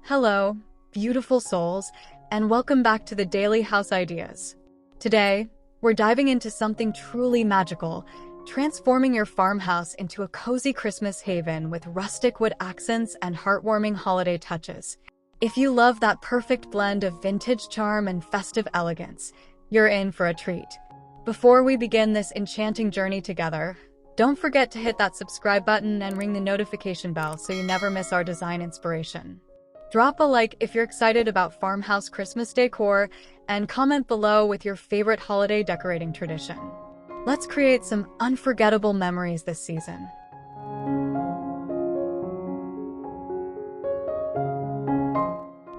Hello, beautiful souls, and welcome back to the Daily House Ideas. Today, we're diving into something truly magical, transforming your farmhouse into a cozy Christmas haven with rustic wood accents and heartwarming holiday touches. If you love that perfect blend of vintage charm and festive elegance, you're in for a treat. Before we begin this enchanting journey together, don't forget to hit that subscribe button and ring the notification bell so you never miss our design inspiration. Drop a like if you're excited about farmhouse Christmas decor, and comment below with your favorite holiday decorating tradition. Let's create some unforgettable memories this season.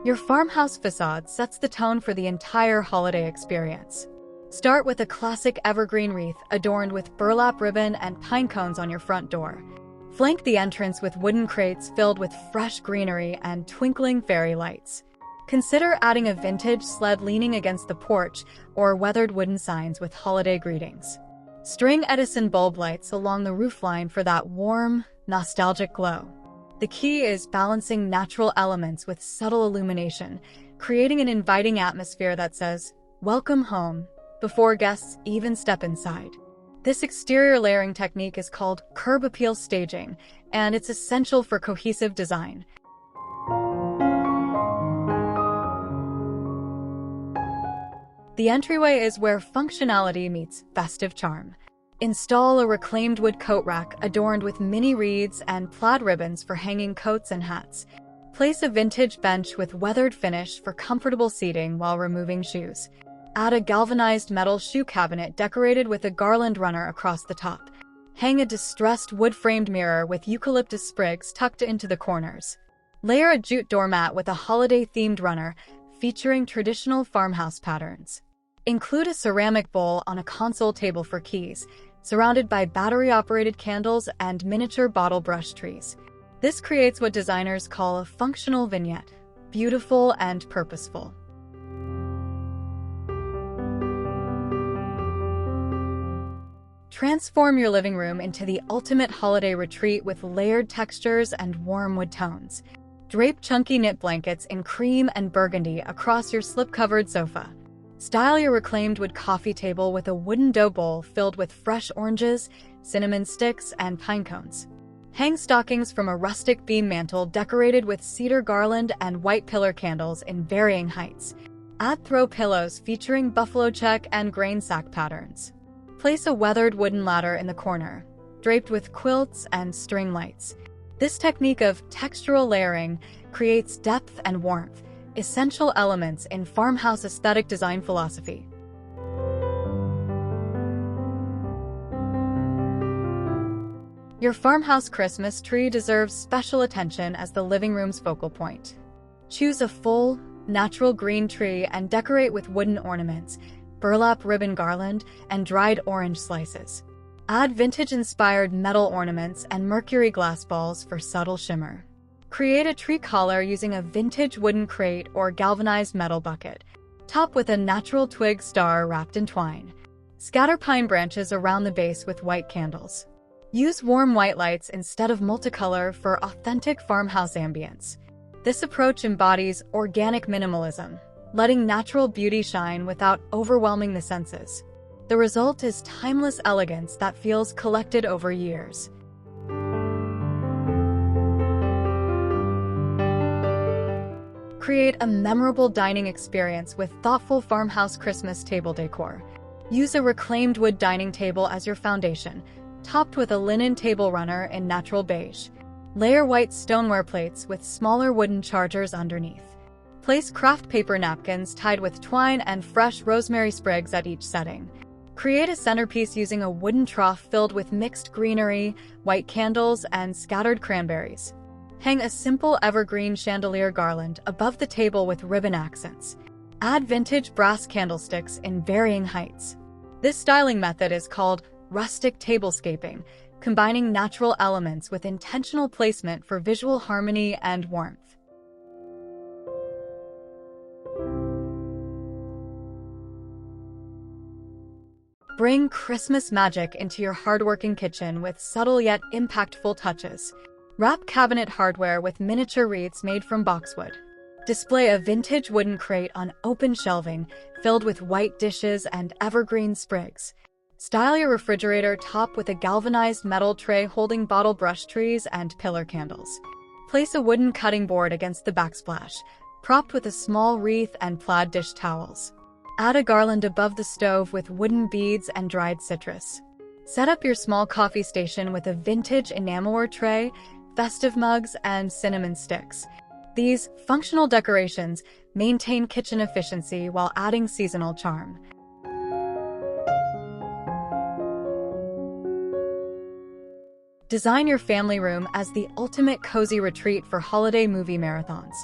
Your farmhouse facade sets the tone for the entire holiday experience. Start with a classic evergreen wreath adorned with burlap ribbon and pine cones on your front door. Flank the entrance with wooden crates filled with fresh greenery and twinkling fairy lights. Consider adding a vintage sled leaning against the porch or weathered wooden signs with holiday greetings. String Edison bulb lights along the roofline for that warm, nostalgic glow. The key is balancing natural elements with subtle illumination, creating an inviting atmosphere that says, "Welcome home," before guests even step inside. This exterior layering technique is called curb appeal staging, and it's essential for cohesive design. The entryway is where functionality meets festive charm. Install a reclaimed wood coat rack adorned with mini wreaths and plaid ribbons for hanging coats and hats. Place a vintage bench with weathered finish for comfortable seating while removing shoes. Add a galvanized metal shoe cabinet decorated with a garland runner across the top. Hang a distressed wood-framed mirror with eucalyptus sprigs tucked into the corners. Layer a jute doormat with a holiday-themed runner featuring traditional farmhouse patterns. Include a ceramic bowl on a console table for keys, surrounded by battery-operated candles and miniature bottle brush trees. This creates what designers call a functional vignette, beautiful and purposeful. Transform your living room into the ultimate holiday retreat with layered textures and warm wood tones. Drape chunky knit blankets in cream and burgundy across your slip-covered sofa. Style your reclaimed wood coffee table with a wooden dough bowl filled with fresh oranges, cinnamon sticks, and pine cones. Hang stockings from a rustic beam mantle decorated with cedar garland and white pillar candles in varying heights. Add throw pillows featuring buffalo check and grain sack patterns. Place a weathered wooden ladder in the corner, draped with quilts and string lights. This technique of textural layering creates depth and warmth, essential elements in farmhouse aesthetic design philosophy. Your farmhouse Christmas tree deserves special attention as the living room's focal point. Choose a full, natural green tree and decorate with wooden ornaments, burlap ribbon garland, and dried orange slices. Add vintage-inspired metal ornaments and mercury glass balls for subtle shimmer. Create a tree collar using a vintage wooden crate or galvanized metal bucket. Top with a natural twig star wrapped in twine. Scatter pine branches around the base with white candles. Use warm white lights instead of multicolor for authentic farmhouse ambience. This approach embodies organic minimalism, letting natural beauty shine without overwhelming the senses. The result is timeless elegance that feels collected over years. Create a memorable dining experience with thoughtful farmhouse Christmas table decor. Use a reclaimed wood dining table as your foundation, topped with a linen table runner in natural beige. Layer white stoneware plates with smaller wooden chargers underneath. Place craft paper napkins tied with twine and fresh rosemary sprigs at each setting. Create a centerpiece using a wooden trough filled with mixed greenery, white candles, and scattered cranberries. Hang a simple evergreen chandelier garland above the table with ribbon accents. Add vintage brass candlesticks in varying heights. This styling method is called rustic tablescaping, combining natural elements with intentional placement for visual harmony and warmth. Bring Christmas magic into your hardworking kitchen with subtle yet impactful touches. Wrap cabinet hardware with miniature wreaths made from boxwood. Display a vintage wooden crate on open shelving filled with white dishes and evergreen sprigs. Style your refrigerator top with a galvanized metal tray holding bottle brush trees and pillar candles. Place a wooden cutting board against the backsplash, propped with a small wreath and plaid dish towels. Add a garland above the stove with wooden beads and dried citrus. Set up your small coffee station with a vintage enamelware tray, festive mugs, and cinnamon sticks. These functional decorations maintain kitchen efficiency while adding seasonal charm. Design your family room as the ultimate cozy retreat for holiday movie marathons.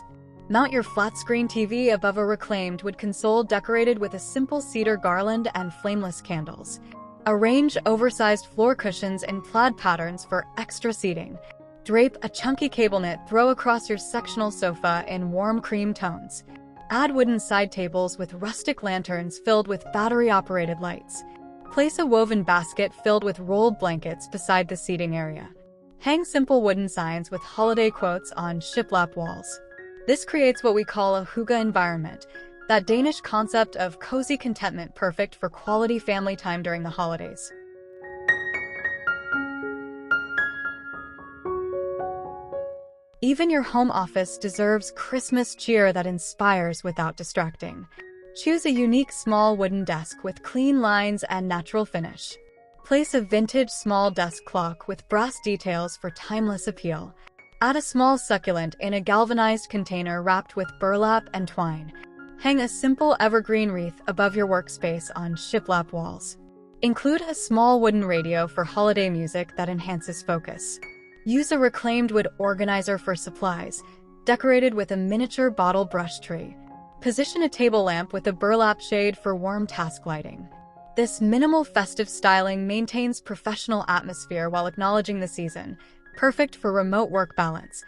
Mount your flat-screen TV above a reclaimed wood console decorated with a simple cedar garland and flameless candles. Arrange oversized floor cushions in plaid patterns for extra seating. Drape a chunky cable knit throw across your sectional sofa in warm cream tones. Add wooden side tables with rustic lanterns filled with battery-operated lights. Place a woven basket filled with rolled blankets beside the seating area. Hang simple wooden signs with holiday quotes on shiplap walls. This creates what we call a hygge environment, that Danish concept of cozy contentment perfect for quality family time during the holidays. Even your home office deserves Christmas cheer that inspires without distracting. Choose a unique small wooden desk with clean lines and natural finish. Place a vintage small desk clock with brass details for timeless appeal. Add a small succulent in a galvanized container wrapped with burlap and twine. Hang a simple evergreen wreath above your workspace on shiplap walls. Include a small wooden radio for holiday music that enhances focus. Use a reclaimed wood organizer for supplies, decorated with a miniature bottle brush tree. Position a table lamp with a burlap shade for warm task lighting. This minimal festive styling maintains professional atmosphere while acknowledging the season, perfect for remote work balance.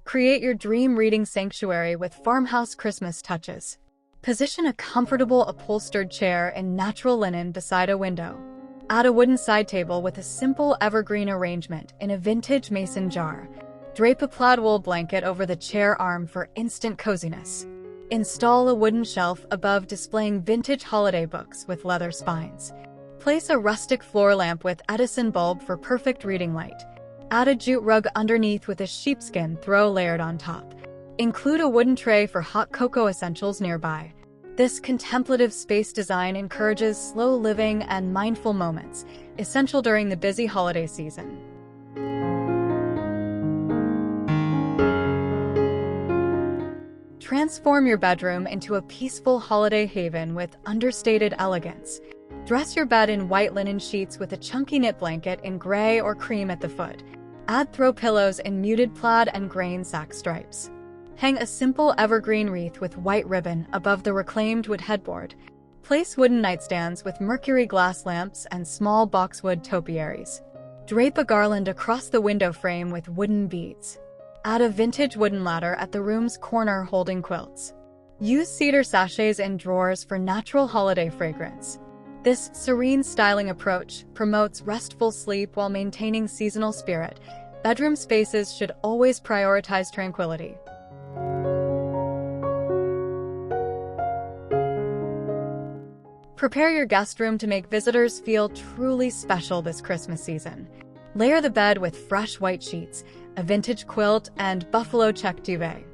Create your dream reading sanctuary with farmhouse Christmas touches. Position a comfortable upholstered chair in natural linen beside a window. Add a wooden side table with a simple evergreen arrangement in a vintage mason jar. Drape a plaid wool blanket over the chair arm for instant coziness. Install a wooden shelf above displaying vintage holiday books with leather spines. Place a rustic floor lamp with Edison bulb for perfect reading light. Add a jute rug underneath with a sheepskin throw layered on top. Include a wooden tray for hot cocoa essentials nearby. This contemplative space design encourages slow living and mindful moments, essential during the busy holiday season. Transform your bedroom into a peaceful holiday haven with understated elegance. Dress your bed in white linen sheets with a chunky knit blanket in gray or cream at the foot. Add throw pillows in muted plaid and grain sack stripes. Hang a simple evergreen wreath with white ribbon above the reclaimed wood headboard. Place wooden nightstands with mercury glass lamps and small boxwood topiaries. Drape a garland across the window frame with wooden beads. Add a vintage wooden ladder at the room's corner holding quilts. Use cedar sachets and drawers for natural holiday fragrance. This serene styling approach promotes restful sleep while maintaining seasonal spirit. Bedroom spaces should always prioritize tranquility. Prepare your guest room to make visitors feel truly special this Christmas season. Layer the bed with fresh white sheets, a vintage quilt, and buffalo check duvet.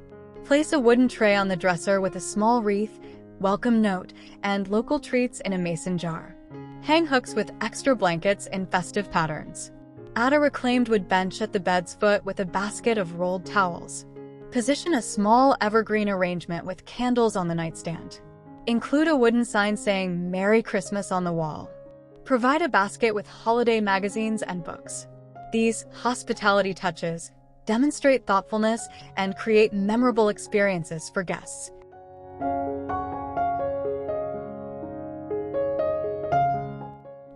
Place a wooden tray on the dresser with a small wreath, welcome note, and local treats in a mason jar. Hang hooks with extra blankets in festive patterns. Add a reclaimed wood bench at the bed's foot with a basket of rolled towels. Position a small evergreen arrangement with candles on the nightstand. Include a wooden sign saying Merry Christmas on the wall. Provide a basket with holiday magazines and books. These hospitality touches demonstrate thoughtfulness and create memorable experiences for guests.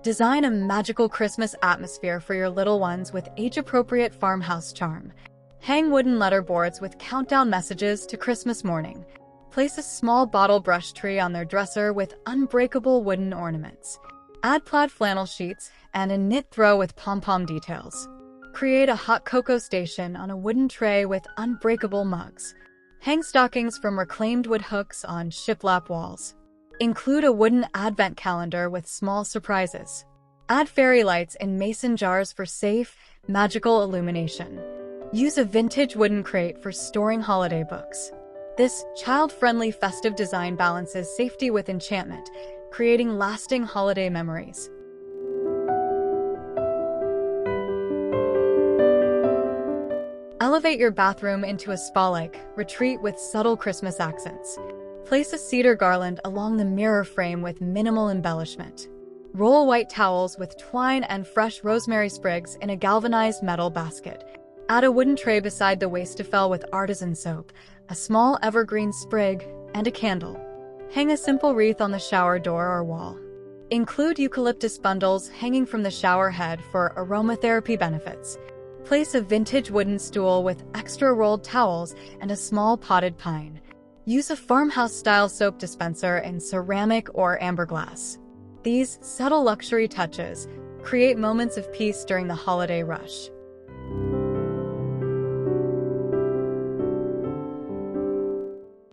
Design a magical Christmas atmosphere for your little ones with age-appropriate farmhouse charm. Hang wooden letterboards with countdown messages to Christmas morning. Place a small bottle brush tree on their dresser with unbreakable wooden ornaments. Add plaid flannel sheets and a knit throw with pom-pom details. Create a hot cocoa station on a wooden tray with unbreakable mugs. Hang stockings from reclaimed wood hooks on shiplap walls. Include a wooden advent calendar with small surprises. Add fairy lights in mason jars for safe, magical illumination. Use a vintage wooden crate for storing holiday books. This child-friendly festive design balances safety with enchantment, creating lasting holiday memories. Elevate your bathroom into a spa-like retreat with subtle Christmas accents. Place a cedar garland along the mirror frame with minimal embellishment. Roll white towels with twine and fresh rosemary sprigs in a galvanized metal basket. Add a wooden tray beside the wastafel with artisan soap, a small evergreen sprig, and a candle. Hang a simple wreath on the shower door or wall. Include eucalyptus bundles hanging from the shower head for aromatherapy benefits. Place a vintage wooden stool with extra rolled towels and a small potted pine. Use a farmhouse-style soap dispenser in ceramic or amber glass. These subtle luxury touches create moments of peace during the holiday rush.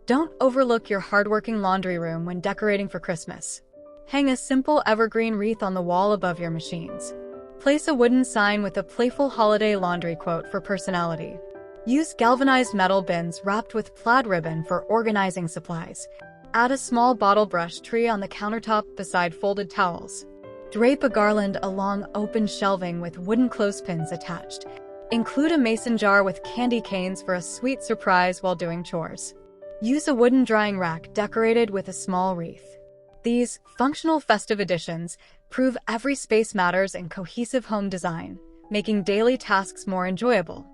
Don't overlook your hardworking laundry room when decorating for Christmas. Hang a simple evergreen wreath on the wall above your machines. Place a wooden sign with a playful holiday laundry quote for personality. Use galvanized metal bins wrapped with plaid ribbon for organizing supplies. Add a small bottle brush tree on the countertop beside folded towels. Drape a garland along open shelving with wooden clothespins attached. Include a mason jar with candy canes for a sweet surprise while doing chores. Use a wooden drying rack decorated with a small wreath. These functional festive additions prove every space matters in cohesive home design, making daily tasks more enjoyable.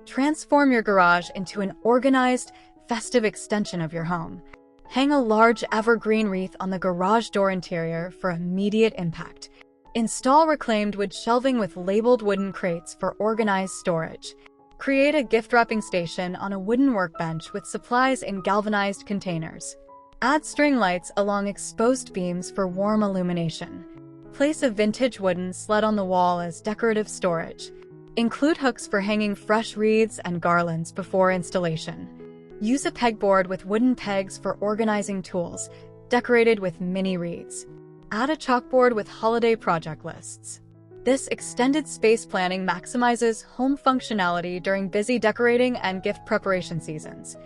Transform your garage into an organized, festive extension of your home. Hang a large evergreen wreath on the garage door interior for immediate impact. Install reclaimed wood shelving with labeled wooden crates for organized storage. Create a gift wrapping station on a wooden workbench with supplies in galvanized containers. Add string lights along exposed beams for warm illumination. Place a vintage wooden sled on the wall as decorative storage. Include hooks for hanging fresh wreaths and garlands before installation. Use a pegboard with wooden pegs for organizing tools, decorated with mini wreaths. Add a chalkboard with holiday project lists. This extended space planning maximizes home functionality during busy decorating and gift preparation seasons.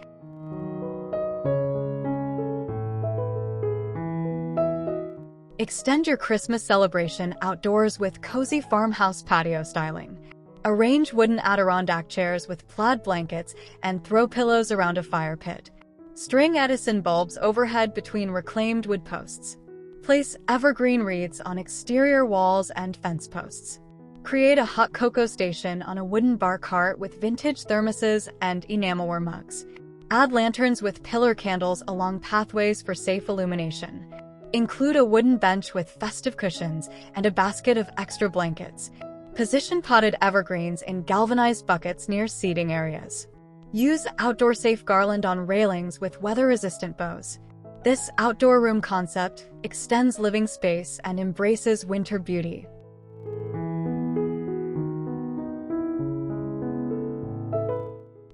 Extend your Christmas celebration outdoors with cozy farmhouse patio styling. Arrange wooden Adirondack chairs with plaid blankets and throw pillows around a fire pit. String Edison bulbs overhead between reclaimed wood posts. Place evergreen wreaths on exterior walls and fence posts. Create a hot cocoa station on a wooden bar cart with vintage thermoses and enamelware mugs. Add lanterns with pillar candles along pathways for safe illumination. Include a wooden bench with festive cushions and a basket of extra blankets. Position potted evergreens in galvanized buckets near seating areas. Use outdoor-safe garland on railings with weather-resistant bows. This outdoor room concept extends living space and embraces winter beauty.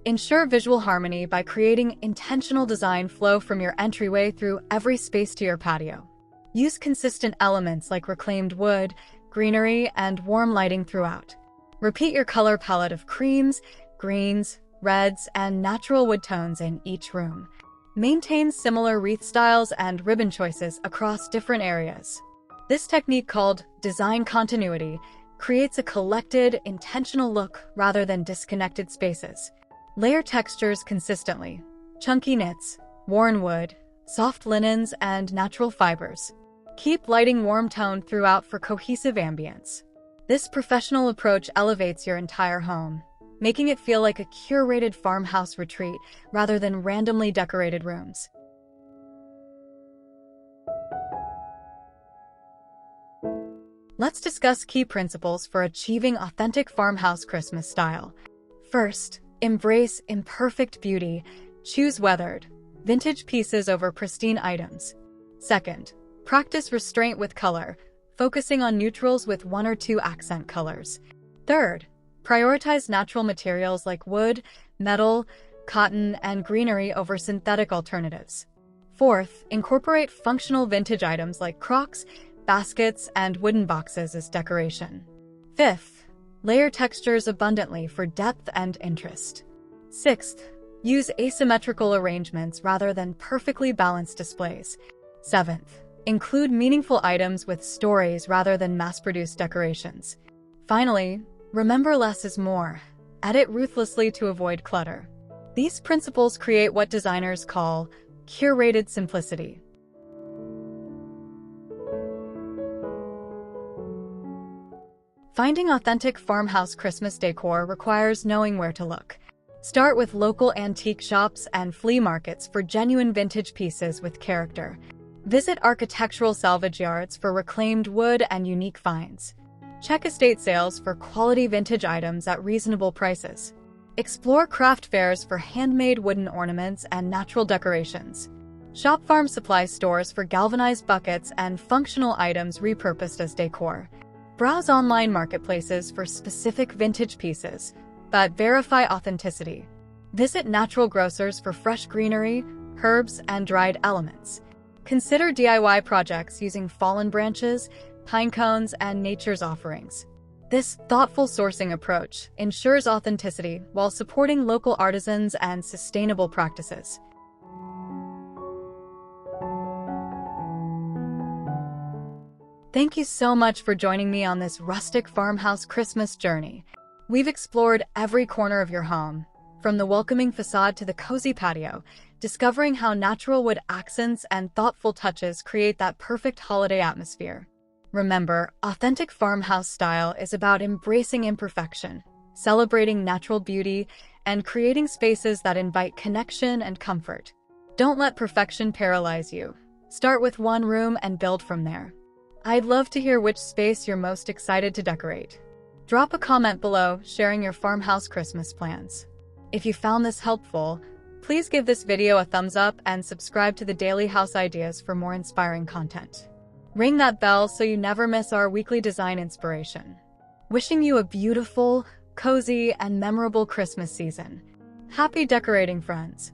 Ensure visual harmony by creating intentional design flow from your entryway through every space to your patio. Use consistent elements like reclaimed wood, greenery, and warm lighting throughout. Repeat your color palette of creams, greens, reds, and natural wood tones in each room. Maintain similar wreath styles and ribbon choices across different areas. This technique, called design continuity, creates a collected, intentional look rather than disconnected spaces. Layer textures consistently: chunky knits, worn wood, soft linens, and natural fibers. Keep lighting warm-toned throughout for cohesive ambience. This professional approach elevates your entire home, making it feel like a curated farmhouse retreat rather than randomly decorated rooms. Let's discuss key principles for achieving authentic farmhouse Christmas style. First, embrace imperfect beauty. Choose weathered, vintage pieces over pristine items. Second, Practice restraint with color, focusing on neutrals with 1 or 2 accent colors. Third, prioritize natural materials like wood, metal, cotton, and greenery over synthetic alternatives. Fourth, incorporate functional vintage items like crocks, baskets, and wooden boxes as decoration. Fifth, layer textures abundantly for depth and interest. Sixth, use asymmetrical arrangements rather than perfectly balanced displays. Seventh, include meaningful items with stories rather than mass-produced decorations. Finally, remember less is more. Edit ruthlessly to avoid clutter. These principles create what designers call curated simplicity. Finding authentic farmhouse Christmas decor requires knowing where to look. Start with local antique shops and flea markets for genuine vintage pieces with character. Visit architectural salvage yards for reclaimed wood and unique finds. Check estate sales for quality vintage items at reasonable prices. Explore craft fairs for handmade wooden ornaments and natural decorations. Shop farm supply stores for galvanized buckets and functional items repurposed as decor. Browse online marketplaces for specific vintage pieces, but verify authenticity. Visit natural grocers for fresh greenery, herbs, and dried elements. Consider DIY projects using fallen branches, pine cones, and nature's offerings. This thoughtful sourcing approach ensures authenticity while supporting local artisans and sustainable practices. Thank you so much for joining me on this rustic farmhouse Christmas journey. We've explored every corner of your home, from the welcoming facade to the cozy patio, discovering how natural wood accents and thoughtful touches create that perfect holiday atmosphere. Remember, authentic farmhouse style is about embracing imperfection, celebrating natural beauty, and creating spaces that invite connection and comfort. Don't let perfection paralyze you. Start with one room and build from there. I'd love to hear which space you're most excited to decorate. Drop a comment below sharing your farmhouse Christmas plans. If you found this helpful, please give this video a thumbs up and subscribe to the Daily House Ideas for more inspiring content. Ring that bell so you never miss our weekly design inspiration. Wishing you a beautiful, cozy, and memorable Christmas season. Happy decorating, friends!